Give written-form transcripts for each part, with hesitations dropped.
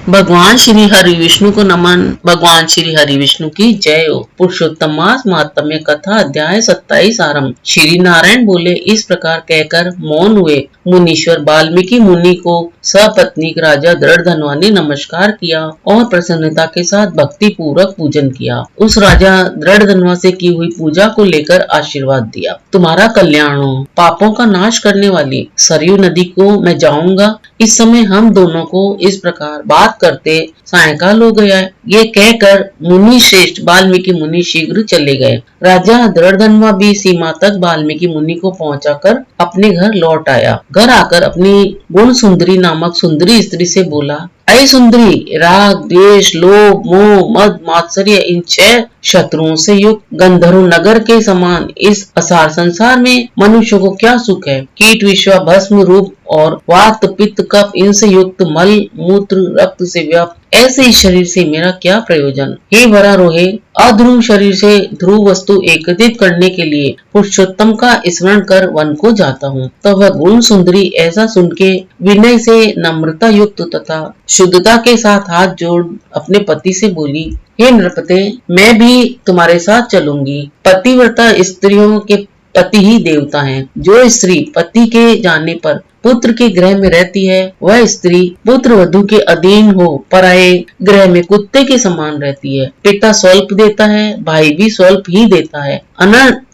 भगवान श्री हरि विष्णु को नमन। भगवान श्री हरि विष्णु की जय हो। पुरुषोत्तम मास महात्म्य कथा अध्याय 27 आरंभ। श्री नारायण बोले, इस प्रकार कहकर मौन हुए। मुनीश्वर वाल्मीकि मुनि को सपत्नीक राजा दृढ़धनवा ने नमस्कार किया और प्रसन्नता के साथ भक्ति पूर्वक पूजन किया। उस राजा दृढ़धनवा से की हुई पूजा को लेकर आशीर्वाद दिया। तुम्हारा कल्याण हो। पापों का नाश करने वाली सरयू नदी को मैं जाऊंगा। इस समय हम दोनों को इस प्रकार बात करते सायंकाल हो गया। ये कहकर मुनि श्रेष्ठ वाल्मीकि मुनि शीघ्र चले गए। राजा दृढ़धनवा भी सीमा तक वाल्मीकि मुनि को पहुंचाकर अपने घर लौट आया। घर आकर अपनी गुण सुंदरी नामक सुंदरी स्त्री से बोला, अय सुंदरी, राग, द्वेष, लोभ, मोह, मद, मात्सर्य इन 6 शत्रुओं से युक्त गंधर्व नगर के समान इस असार संसार में मनुष्य को क्या सुख है। कीट विश्वा भस्म रूप और वात पित्त कफ इनसे युक्त मल मूत्र रक्त से व्याप्त ऐसे ही शरीर से मेरा क्या प्रयोजन। हे वरारोहे, अध्रुव शरीर से ध्रुव वस्तु एकत्रित करने के लिए पुरुषोत्तम का स्मरण कर वन को जाता हूँ। तो वह गुण सुंदरी ऐसा सुन के विनय से नम्रता युक्त तथा शुद्धता के साथ हाथ जोड़ अपने पति से बोली, हे नृपते, मैं भी तुम्हारे साथ चलूंगी। पतिव्रता स्त्रियों के पति ही देवता हैं। जो स्त्री पति के जाने पर पुत्र के गृह में रहती है, वह स्त्री पुत्र वधु के अधीन हो पराये गृह में कुत्ते के समान रहती है। पिता स्वल्प देता है, भाई भी स्वल्प ही देता है।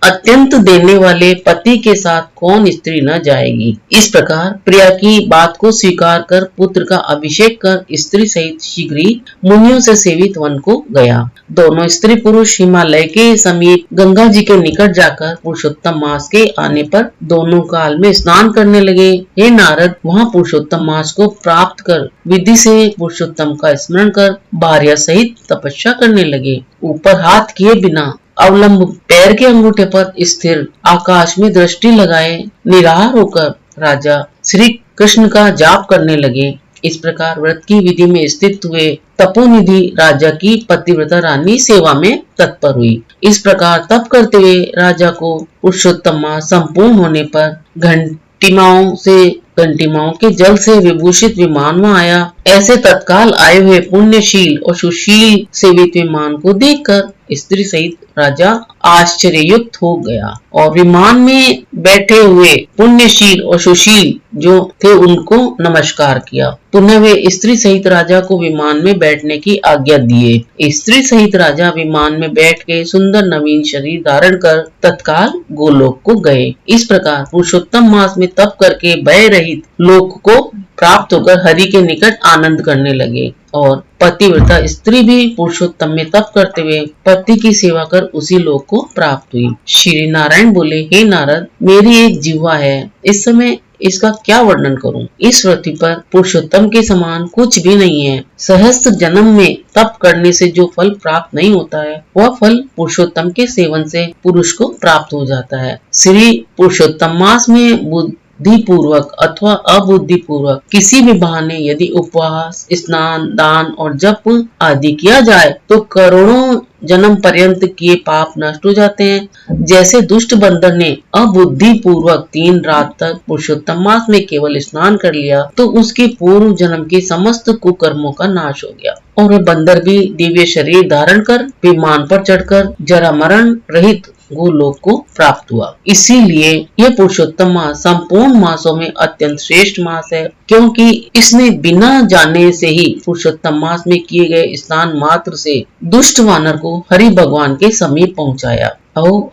अत्यंत देने वाले पति के साथ कौन स्त्री न जाएगी। इस प्रकार प्रिया की बात को स्वीकार कर पुत्र का अभिषेक कर स्त्री सहित शीघ्र ही मुनियों से सेवित वन को गया। दोनों स्त्री पुरुष हिमालय के समीप गंगा जी के निकट जाकर पुरुषोत्तम मास के आने पर दोनों काल में स्नान करने लगे। हे नारद, वहाँ पुरुषोत्तम मास को प्राप्त कर विधि से पुरुषोत्तम का स्मरण कर भार्या सहित तपस्या करने लगे। ऊपर हाथ किए बिना अवलंब पैर के अंगूठे पर स्थिर आकाश में दृष्टि लगाए निराहार होकर राजा श्री कृष्ण का जाप करने लगे। इस प्रकार व्रत की विधि में स्थित हुए तपोनिधि राजा की पतिव्रता रानी सेवा में तत्पर हुई। इस प्रकार तप करते हुए राजा को पुरुषोत्तम मास संपूर्ण होने पर घंटिमाओं के जल से विभूषित विमान में आया। ऐसे तत्काल आए हुए पुण्यशील और सुशील सेवित विमान को देखकर स्त्री सहित राजा आश्चर्ययुक्त हो गया और विमान में बैठे हुए पुण्यशील और सुशील जो थे उनको नमस्कार किया। पुनः वे स्त्री सहित राजा को विमान में बैठने की आज्ञा दिए। स्त्री सहित राजा विमान में बैठ के सुंदर नवीन शरीर धारण कर तत्काल गोलोक को गए। इस प्रकार पुरुषोत्तम मास में तप करके भय रहित लोक को प्राप्त होकर हरि के निकट आनंद करने लगे और पतिव्रता स्त्री भी पुरुषोत्तम में तप करते हुए पति की सेवा कर उसी लोक को प्राप्त हुई। श्री नारायण बोले, हे नारद, मेरी एक जिह्वा है, इस समय इसका क्या वर्णन करूं। इस पृथ्वी पर पुरुषोत्तम के समान कुछ भी नहीं है। सहस्त्र जन्म में तप करने से जो फल प्राप्त नहीं होता है, वह फल पुरुषोत्तम के सेवन से पुरुष को प्राप्त हो जाता है। श्री पुरुषोत्तम मास में बुद्धि पूर्वक अथवा अबुद्धि पूर्वक किसी भी बहाने यदि उपवास, स्नान, दान और जप आदि किया जाए तो करोड़ों जन्म पर्यंत किए पाप नष्ट हो जाते हैं। जैसे दुष्ट बंदर ने अबुद्धि पूर्वक 3 रात तक पुरुषोत्तम मास में केवल स्नान कर लिया तो उसके पूर्व जन्म के समस्त कुकर्मों का नाश हो गया और वह बंदर भी दिव्य शरीर धारण कर विमान पर चढ़कर जरा मरण रहित गोलोक को प्राप्त हुआ। इसीलिए यह पुरुषोत्तम मास संपूर्ण मासों में अत्यंत श्रेष्ठ मास है, क्योंकि इसने बिना जाने से ही पुरुषोत्तम मास में किए गए स्नान मात्र से दुष्ट वानर को हरि भगवान के समीप पहुंचाया।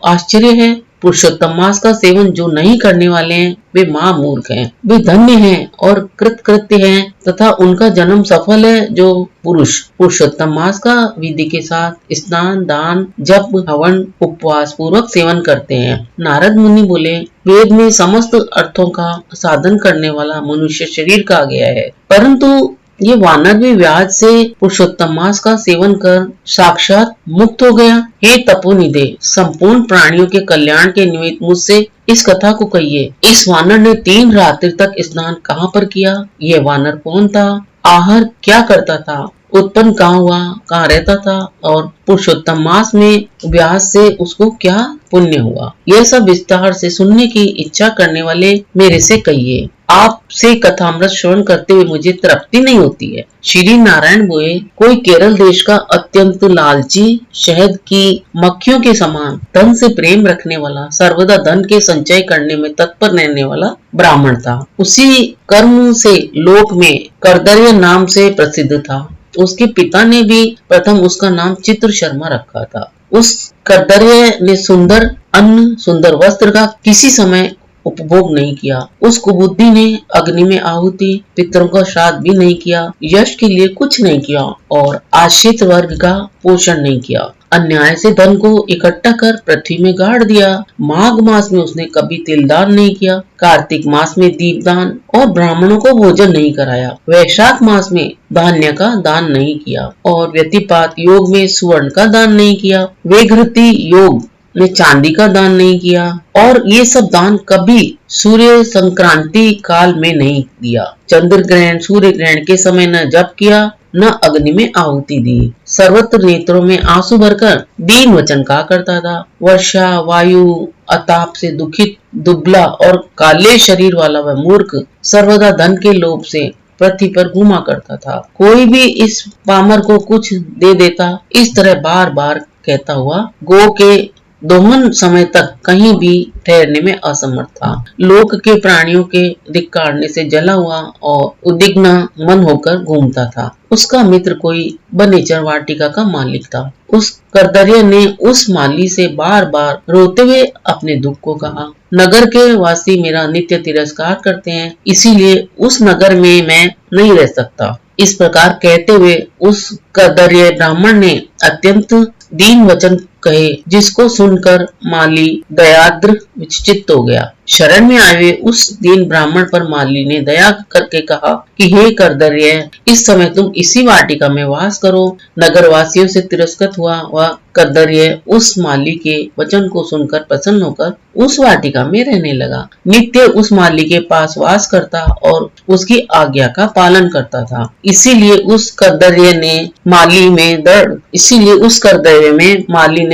आश्चर्य है, पुरुषोत्तम मास का सेवन जो नहीं करने वाले हैं वे महामूर्ख हैं। वे धन्य हैं और कृतकृत्य हैं तथा उनका जन्म सफल है जो पुरुष पुरुषोत्तम मास का विधि के साथ स्नान, दान, जप, हवन, उपवास पूर्वक सेवन करते हैं। नारद मुनि बोले, वेद में समस्त अर्थों का साधन करने वाला मनुष्य शरीर कहा गया है, परंतु ये वानर भी व्याज से पुरुषोत्तम मास का सेवन कर साक्षात मुक्त हो गया। हे तपोनिधे, संपूर्ण प्राणियों के कल्याण के निमित्त मुझसे इस कथा को कहिए। इस वानर ने 3 रात्रि तक स्नान कहाँ पर किया? यह वानर कौन था? आहार क्या करता था? उत्पन्न कहाँ हुआ, कहाँ रहता था और पुरुषोत्तम मास में व्यास से उसको क्या पुण्य हुआ? यह सब विस्तार से सुनने की इच्छा करने वाले मेरे से कहिए। आपसे कथामृत श्रवण करते हुए मुझे तृप्ति नहीं होती है। श्री नारायण बोए, कोई केरल देश का अत्यंत लालची, शहद की मक्खियों के समान धन से प्रेम रखने वाला, सर्वदा धन के संचय करने में तत्पर रहने वाला ब्राह्मण था। उसी कर्म से लोक में करदर्य नाम से प्रसिद्ध था। उसके पिता ने भी प्रथम उसका नाम चित्र शर्मा रखा था। उस करदर्य ने सुंदर अन्न, सुंदर वस्त्र का किसी समय उपभोग नहीं किया। उस कुबुद्धि ने अग्नि में आहुति, पितरों का श्राद्ध भी नहीं किया, यश के लिए कुछ नहीं किया और आश्रित वर्ग का पोषण नहीं किया। अन्याय से धन को इकट्ठा कर पृथ्वी में गाड़ दिया। माघ मास में उसने कभी तिलदान नहीं किया, कार्तिक मास में दीपदान और ब्राह्मणों को भोजन नहीं कराया, वैशाख मास में धान्य का दान नहीं किया और व्यतिपात योग में सुवर्ण का दान नहीं किया, वेघृति योग में चांदी का दान नहीं किया और ये सब दान कभी सूर्य संक्रांति काल में नहीं दिया। चंद्र ग्रहण, सूर्य ग्रहण के समय न जप किया, न अग्नि में आहुति दी। सर्वत्र नेत्रों में आंसू भरकर दीन वचन कहा करता था। वर्षा, वायु, अताप से दुखित, दुबला और काले शरीर वाला वह मूर्ख सर्वदा धन के लोभ से पृथ्वी पर घूमा करता था। कोई भी इस पामर को कुछ दे देता, इस तरह बार बार कहता हुआ गो के दोहन समय तक कहीं भी ठहरने में असमर्थ था। लोक के प्राणियों के धिक्कारने से जला हुआ और उद्विग्न मन होकर घूमता था। उसका मित्र कोई बनेचर वाटिका का मालिक था। उस करदर्य ने उस माली से बार बार रोते हुए अपने दुख को कहा, नगर के वासी मेरा नित्य तिरस्कार करते हैं, इसीलिए उस नगर में मैं नहीं रह सकता। इस प्रकार कहते हुए उस करदर्य ब्राह्मण ने अत्यंत दीन वचन कहे, जिसको सुनकर माली दयाद्र विचलित हो गया। शरण में आए हुए उस दीन ब्राह्मण पर माली ने दया करके कहा कि हे करदर्य, इस समय तुम इसी वाटिका में वास करो। नगरवासियों से तिरस्कृत हुआ वह करदर्य उस माली के वचन को सुनकर प्रसन्न होकर उस वाटिका में रहने लगा। नित्य उस माली के पास वास करता और उसकी आज्ञा का पालन करता था। इसीलिए उस करदर्य में माली ने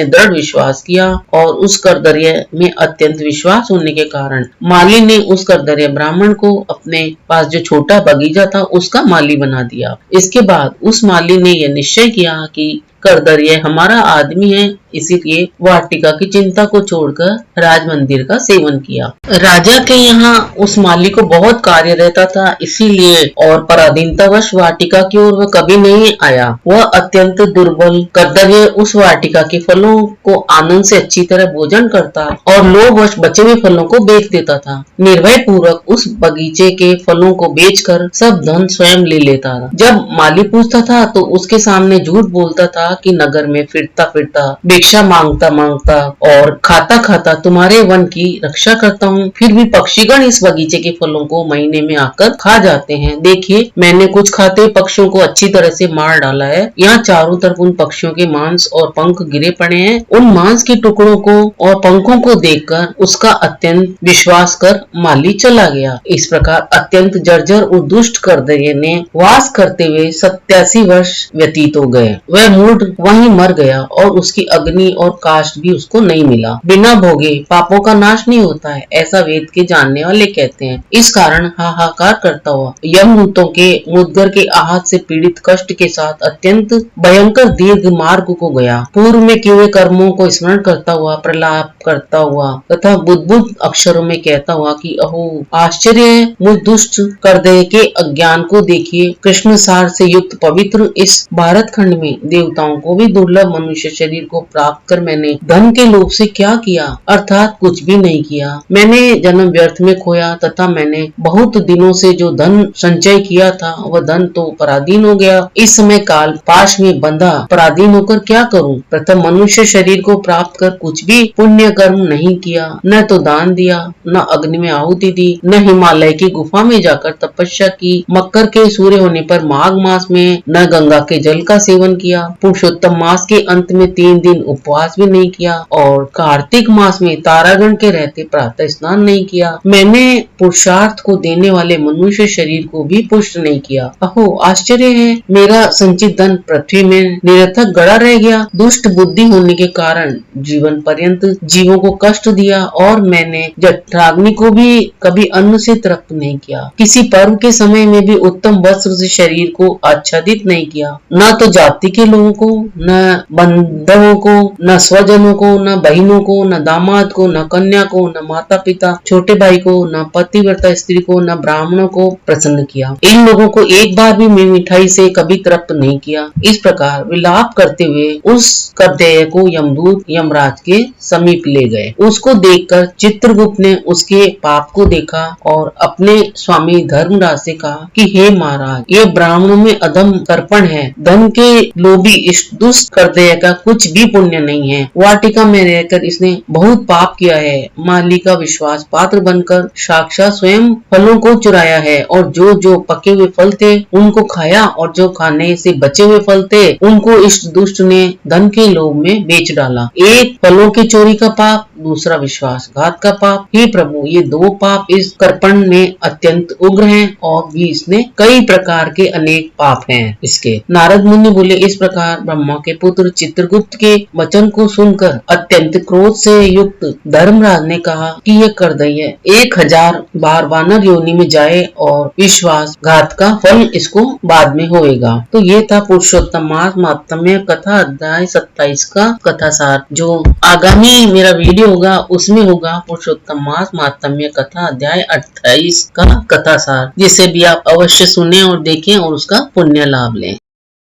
दृढ़ विश्वास किया और उस करदर्य में अत्यंत विश्वास होने के कारण माली ने उस करदर्य ब्राह्मण को अपने पास जो छोटा बगीचा था उसका माली बना दिया। इसके बाद उस माली ने यह निश्चय किया कि करदर्य हमारा आदमी है, इसीलिए वाटिका की चिंता को छोड़कर राज मंदिर का सेवन किया। राजा के यहाँ उस माली को बहुत कार्य रहता था, इसीलिए और पराधीनतावश वाटिका की ओर वह कभी नहीं आया। वह अत्यंत दुर्बल करदर्य उस वाटिका के फलों को आनंद से अच्छी तरह भोजन करता और लोभवश बचे हुए फलों को बेच देता था। निर्भय पूर्वक उस बगीचे के फलों को बेचकर सब धन स्वयं ले लेता था। जब माली पूछता था तो उसके सामने झूठ बोलता था कि नगर में फिरता फिरता, भिक्षा मांगता मांगता और खाता खाता तुम्हारे वन की रक्षा करता हूँ, फिर भी पक्षीगण इस बगीचे के फलों को महीने में आकर खा जाते हैं। देखिए, मैंने कुछ खाते पक्षियों को अच्छी तरह से मार डाला है। यहाँ चारों तरफ उन पक्षियों के मांस और पंख गिरे पड़े हैं। उन मांस के टुकड़ों को और पंखों को देखकर उसका अत्यंत विश्वास कर माली चला गया। इस प्रकार अत्यंत जर्जर और दुष्ट करदर्य ने वास करते हुए 87 वर्ष व्यतीत हो गए। वह मूढ़ वहीं मर गया और उसकी अग्नि और काष्ठ भी उसको नहीं मिला। बिना भोगे पापों का नाश नहीं होता है, ऐसा वेद के जानने वाले कहते हैं। इस कारण हाहाकार करता हुआ यमदूतों के मुद्गर के आहत से पीड़ित कष्ट के साथ अत्यंत भयंकर दीर्घ मार्ग को गया। पूर्व में किए हुए कर्मों को स्मरण करता हुआ, प्रलाप करता हुआ तथा बुद्ध अक्षरों में कहता हुआ कि अहो आश्चर्य है, मुझ दुष्ट करदर्य के अज्ञान को देखिए। कृष्ण सार से युक्त पवित्र इस भारत खंड में देवताओं को भी दुर्लभ मनुष्य शरीर को प्राप्त कर मैंने धन के लोभ से क्या किया, अर्थात कुछ भी नहीं किया। मैंने जन्म व्यर्थ में खोया तथा मैंने बहुत दिनों से जो धन संचय किया था वह धन तो पराधीन हो गया। इस समय काल पाश में बंधा पराधीन होकर क्या करूं? प्रथम मनुष्य शरीर को प्राप्त कर कुछ भी पुण्य कर्म नहीं किया, न तो दान दिया, न अग्नि में आहुति दी, न हिमालय की गुफा में जाकर तपस्या की, मकर के सूर्य होने पर माघ मास में न गंगा के जल का सेवन किया, पुरुषोत्तम मास के अंत में 3 दिन उपवास भी नहीं किया और कार्तिक मास में तारागण के रहते प्रातः स्नान नहीं किया। मैंने पुरुषार्थ को देने वाले मनुष्य शरीर को भी पुष्ट नहीं किया। अहो आश्चर्य है, मेरा संचित धन पृथ्वी में निरर्थक गड़ा रह गया। दुष्ट बुद्धि होने के कारण जीवन पर्यंत जीवों को कष्ट दिया और मैंने जठराग्नि को भी कभी अन्न से तृप्त नहीं किया। किसी पर्व के समय में भी उत्तम वस्त्र से शरीर को आच्छादित नहीं किया। न तो जाति के लोगों को, न बंधुओं को, न स्वजनों को, न बहनों को, न दामाद को, न कन्या को, न माता पिता, छोटे भाई को, न पतिव्रता स्त्री को, न ब्राह्मणों को प्रसन्न किया। इन लोगों को एक बार भी मिठाई से कभी तृप्त नहीं किया। इस प्रकार विलाप करते हुए उस कब्देय को यमदूत यमराज के समीप ले गए। उसको देखकर चित्रगुप्त ने उसके पाप को देखा और अपने स्वामी धर्मराज से कहा कि हे महाराज, ये ब्राह्मणों में अधम कर्पण है। धन के लोभी इस दुष्ट कब्देय का कुछ भी पुण्य नहीं है। वाटिका में रहकर इसने बहुत पाप किया है। माली का विश्वास पात्र बनकर साक्षात स्वयं फलों को चुराया है और जो जो पके हुए फल थे उनको खाया और जो खाने से बचे हुए फल थे उनको इस दुष्ट ने धन के लोभ में बेच डाला। एक फलों की चोरी का पाप, दूसरा विश्वासघात का पाप। हे प्रभु, ये 2 पाप इस कर्पण में अत्यंत उग्र हैं और भी इसने कई प्रकार के अनेक पाप हैं इसके। नारद मुनि बोले, इस प्रकार ब्रह्मा के पुत्र चित्रगुप्त के वचन को सुनकर अत्यंत क्रोध से युक्त धर्मराज ने कहा कि यह कर्दय्य 1000 बार वानर योनि में जाए और विश्वासघात का फल इसको बाद में होएगा। तो ये था पुरुषोत्तम मास महात्म्य कथा अध्याय 27 का कथा सार। जो आगामी मेरा वीडियो होगा उसमें होगा पुरुषोत्तम मास महात्म्य कथा अध्याय 28 का कथा सार, जिसे भी आप अवश्य सुने और देखें और उसका पुण्य लाभ लें।